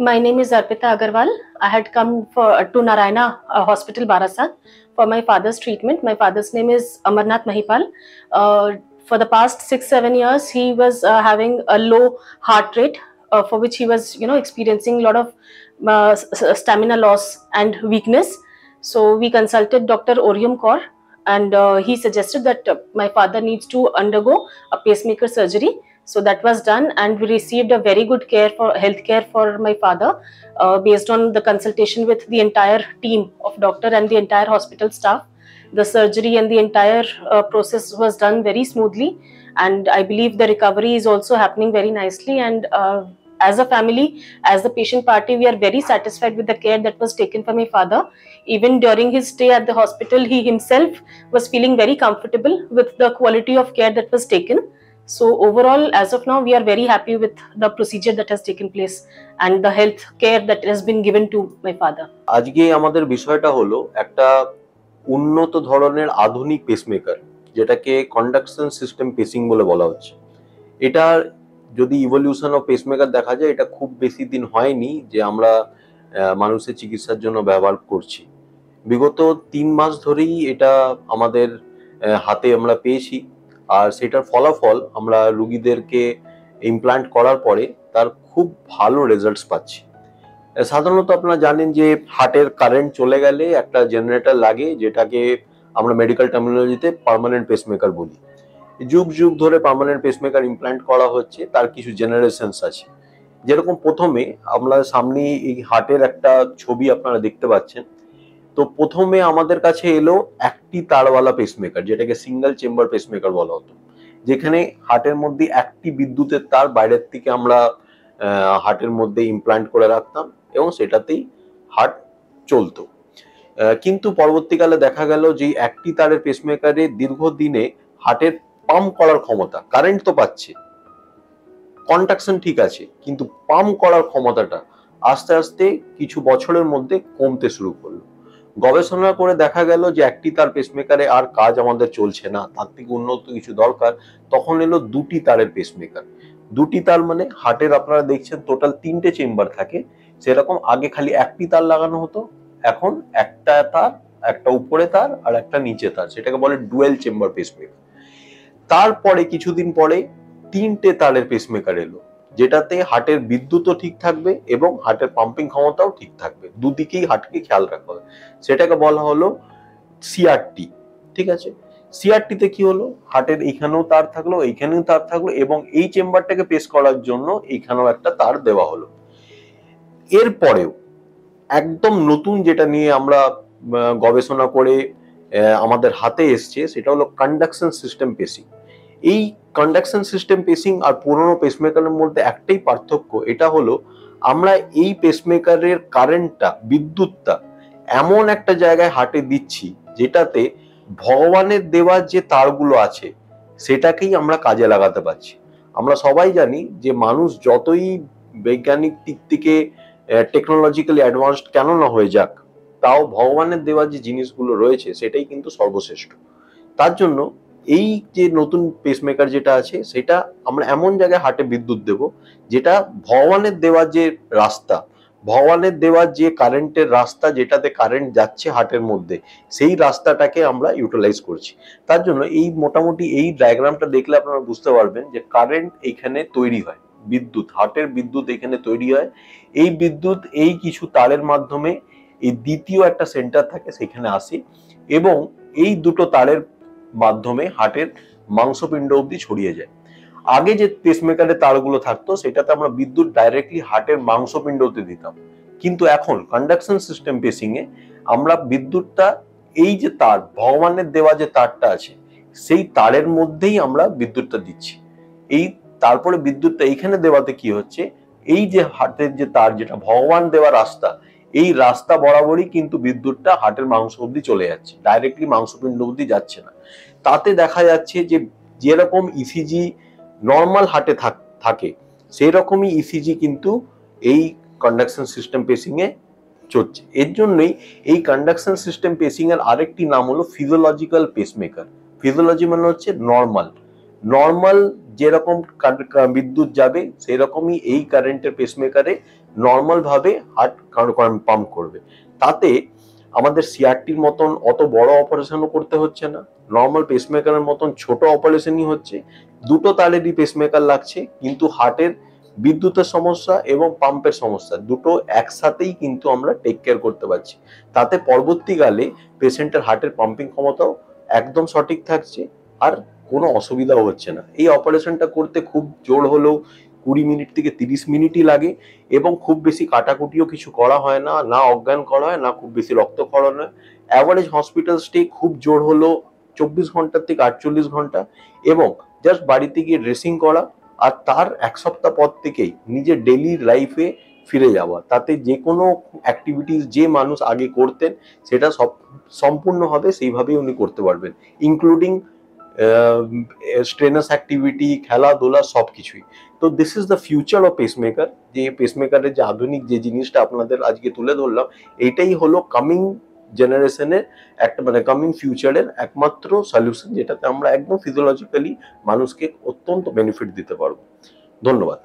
My name is Arpita Agarwal. I had come to Narayana Hospital, Barasat, for my father's treatment. My father's name is Amarnath Mahipal. For the past 6-7 years, he was having a low heart rate, for which he was, experiencing a lot of stamina loss and weakness. So we consulted Dr. Orium Kaur, and he suggested that my father needs to undergo a pacemaker surgery. So that was done, and we received a very good health care for my father, based on the consultation with the entire team of doctor and the entire hospital staff. The surgery and the entire process was done very smoothly, and I believe the recovery is also happening very nicely. And as a family, as the patient party, we are very satisfied with the care that was taken for my father. Even during his stay at the hospital, he himself was feeling very comfortable with the quality of care that was taken. So overall, as of now, we are very happy with the procedure that has taken place and the health care that has been given to my father. আজকে আমাদের বিষয়টা হলো একটা উন্নত ধরনের আধুনিক pacemaker, যেটাকে conduction system পেসিং বলে বলা হচ্ছে। এটা যদি ইভলিউশন অফ পেসমেকার দেখা যায়, এটা খুব বেশি দিন হয়নি যে আমরা মানুষের চিকিৎসার জন্য ব্যবহার করছি। বিগত 3 মাস ধরেই এটা আমাদের হাতে আমরা পেয়েছি, আর সেটার ফলাফল আমরা রোগীদেরকে ইমপ্লান্ট করার পরে তার খুব ভালো রেজাল্টস পাচ্ছি। সাধারণত আপনারা জানেন যে হার্টের কারেন্ট চলে গেলে একটা জেনারেটর লাগে, যেটাকে আমরা মেডিকেল টার্মিনোলজিতে পার্মানেন্ট পেসমেকার বলি। যুগ যুগ ধরে পার্মানেন্ট পেসমেকার ইমপ্লান্ট করা হচ্ছে, তার কিছু জেনারেশনস আছে। যেরকম প্রথমে আমরা সামনে এই হার্টের একটা ছবি আপনারা দেখতে পাচ্ছেন। তো প্রথমে আমাদের কাছে এলো একটি তারওয়ালা পেসমেকার, যেটাকে সিঙ্গেল চেম্বার পেসমেকার বলা হতো, যেখানে হার্টের মধ্যে একটি বিদ্যুতের তার বাইরের থেকে আমরা হার্টের মধ্যে ইমপ্লান্ট করে রাখতাম এবং সেটাতেই হার্ট চলতো। কিন্তু পরবর্তীকালে দেখা গেল যে একটি তারের পেসমেকারে দীর্ঘদিনে হার্টের পাম্প করার ক্ষমতা, কারেন্ট তো পাচ্ছে, কন্ট্রাকশন ঠিক আছে, কিন্তু পাম্প করার ক্ষমতাটা আস্তে আস্তে কিছু বছরের মধ্যে কমতে শুরু করলো। গবেষণা করে দেখা গেল যে একটি তার পেসমেকারে আর কাজ আমাদের চলছে না, তার থেকে উন্নত কিছু দরকার। তখন এলো দুটি তারের পেসমেকার। দুটি তার মানে হার্টের আপনারা দেখছেন টোটাল 3টে চেম্বার থাকে, সেরকম আগে খালি একটি তার লাগানো হতো, এখন একটা তার, একটা উপরে তার আর একটা নিচে তার, সেটাকে বলে ডুয়েল চেম্বার পেসমেকার। তারপরে কিছুদিন পরে 3টে তারের পেসমেকার এলো, যেটাতে হার্টের বিদ্যুৎও ঠিক থাকবে এবং হার্টের পাম্পিং ক্ষমতাও ঠিক থাকবে, দুদিকেই হার্টকে খেয়াল রাখা হবে। সেটাকে বলা হলো সিআরটি। ঠিক আছে, সিআরটিতে কি হলো, হার্টের এইখানেও তার থাকলো, এইখানেও তার থাকলো এবং এই চেম্বারটাকে পেস করার জন্য এইখানেও একটা তার দেওয়া হলো। এরপরেও একদম নতুন যেটা নিয়ে আমরা গবেষণা করে আমাদের হাতে এসছে, সেটা হলো কন্ডাকশন সিস্টেম পেসিং। এই কন্ডাকশন সিস্টেম পেসিং আর পুরোনো পেসমেকারের মধ্যে একটাই পার্থক্য, এটা হলো আমরা এই পেসমেকারের কারেন্টটা, বিদ্যুৎটা এমন একটা জায়গায় হার্টে দিচ্ছি যেটাতে ভগবানের দেওয়া যে তারগুলো আছে সেটাকেই আমরা কাজে লাগাতে পারছি। আমরা সবাই জানি যে মানুষ যতই বৈজ্ঞানিক দিক থেকে টেকনোলজিক্যালি অ্যাডভান্সড কেন না হয়ে যাক, তাও ভগবানের দেওয়া যে জিনিসগুলো রয়েছে সেটাই কিন্তু সর্বশ্রেষ্ঠ। তার জন্য এই যে নতুন পেসমেকার যেটা আছে, সেটা আমরা এমন জায়গায় হার্টে বিদ্যুৎ দেব যেটা ভগবানের দেওয়া যে রাস্তা, ভগবানের দেওয়া যে কারেন্টের রাস্তা, যেটাতে কারেন্ট যাচ্ছে হার্টের মধ্যে, সেই রাস্তাটাকে আমরা ইউটিলাইজ করছি। তার জন্য এই মোটামুটি এই ডায়াগ্রামটা দেখলে আপনারা বুঝতে পারবেন যে কারেন্ট এখানে তৈরি হয়, বিদ্যুৎ, হার্টের বিদ্যুৎ এখানে তৈরি হয়। এই বিদ্যুৎ এই কিছু তারের মাধ্যমে এই দ্বিতীয় একটা সেন্টার থাকে সেখানে আসে এবং এই দুটো তারের মাধ্যমে হার্টের মাংসপিণ্ড অবধি ছড়িয়ে যায়। আগে যে পেসমেকারের তারগুলো থাকতো সেটাতে আমরা বিদ্যুৎ ডাইরেক্টলি হার্টের মাংসপিণ্ডতে দিতাম, কিন্তু এখন কন্ডাকশন সিস্টেম পেসিং এ আমরা বিদ্যুৎটা এই যে তার, ভগবানের দেওয়া যে তারটা আছে, সেই তারের মধ্যেই আমরা বিদ্যুৎটা দিচ্ছি। এই তারপরে বিদ্যুৎটা এইখানে দেওয়াতে কি হচ্ছে, এই যে হার্টের যে তার, যেটা ভগবান দেওয়া রাস্তা, এই রাস্তা বরাবরই কিন্তু বিদ্যুৎটা হার্টের মাংস অবধি চলে যাচ্ছে, ডাইরেক্টলি মাংসপিণ্ড অবধি যাচ্ছে না। তাতে দেখা যাচ্ছে যে যেরকম ইসিজি নর্মাল হার্টে থাকে সেই রকমই ইসিজি কিন্তু এই কন্ডাকশন সিস্টেম পেসিং এ চলছে। এর জন্যই এই কন্ডাকশন সিস্টেম পেসিং এর আরেকটি নাম হলো ফিজিওলজিক্যাল পেসমেকার। ফিজিওলজি মানে হচ্ছে নর্মাল, নর্মাল যেরকম বিদ্যুৎ যাবে সেই রকমই এই কারেন্টের পেসমেকারে নর্মাল ভাবে হার্ট পাম্প করবে। তাতে আমাদের সিআরটির মতন অত বড় অপারেশনও করতে হচ্ছে না, নর্মাল পেসমেকারের মতন ছোট অপারেশনই হচ্ছে, দুটো তারেরই পেসমেকার লাগছে, কিন্তু হার্টের বিদ্যুতের সমস্যা এবং পাম্পের সমস্যা দুটো একসাথেই কিন্তু আমরা টেক কেয়ার করতে পারছি। তাতে পরবর্তীকালে পেশেন্টের হার্টের পাম্পিং ক্ষমতাও একদম সঠিক থাকছে, আর কোনো অসুবিধাও হচ্ছে না। এই অপারেশনটা করতে খুব জোর হলেও 20 মিনিট থেকে 30 মিনিটই লাগে, এবং খুব বেশি কাটাকুটিও কিছু করা হয় না, না অজ্ঞান করা হয়, না খুব বেশি রক্তক্ষরণ হয়। অ্যাভারেজ হসপিটাল স্টে খুব জোর হলেও 24 ঘন্টা থেকে 48 ঘন্টা, এবং জাস্ট বাড়িতে গিয়ে ড্রেসিং করা, আর তার এক সপ্তাহ পর থেকেই নিজের ডেইলি লাইফে ফিরে যাওয়া। তাতে যে কোনো অ্যাক্টিভিটিস যে মানুষ আগে করতেন সেটা সব সম্পূর্ণভাবে সেইভাবেই উনি করতে পারবেন, ইনক্লুডিং স্ট্রেনাস অ্যাক্টিভিটি, খেলাধুলা, সবকিছুই। তো this is the future of pacemaker. যে পেসমেকারের যে আধুনিক যে জিনিসটা আপনাদের আজকে তুলে ধরলাম, এটাই হলো কামিং জেনারেশনের একটা, মানে কামিং ফিউচারের একমাত্র সলিউশন, যেটাতে আমরা একদম ফিজিওলজিক্যালি মানুষকে অত্যন্ত বেনিফিট দিতে পারবো। ধন্যবাদ।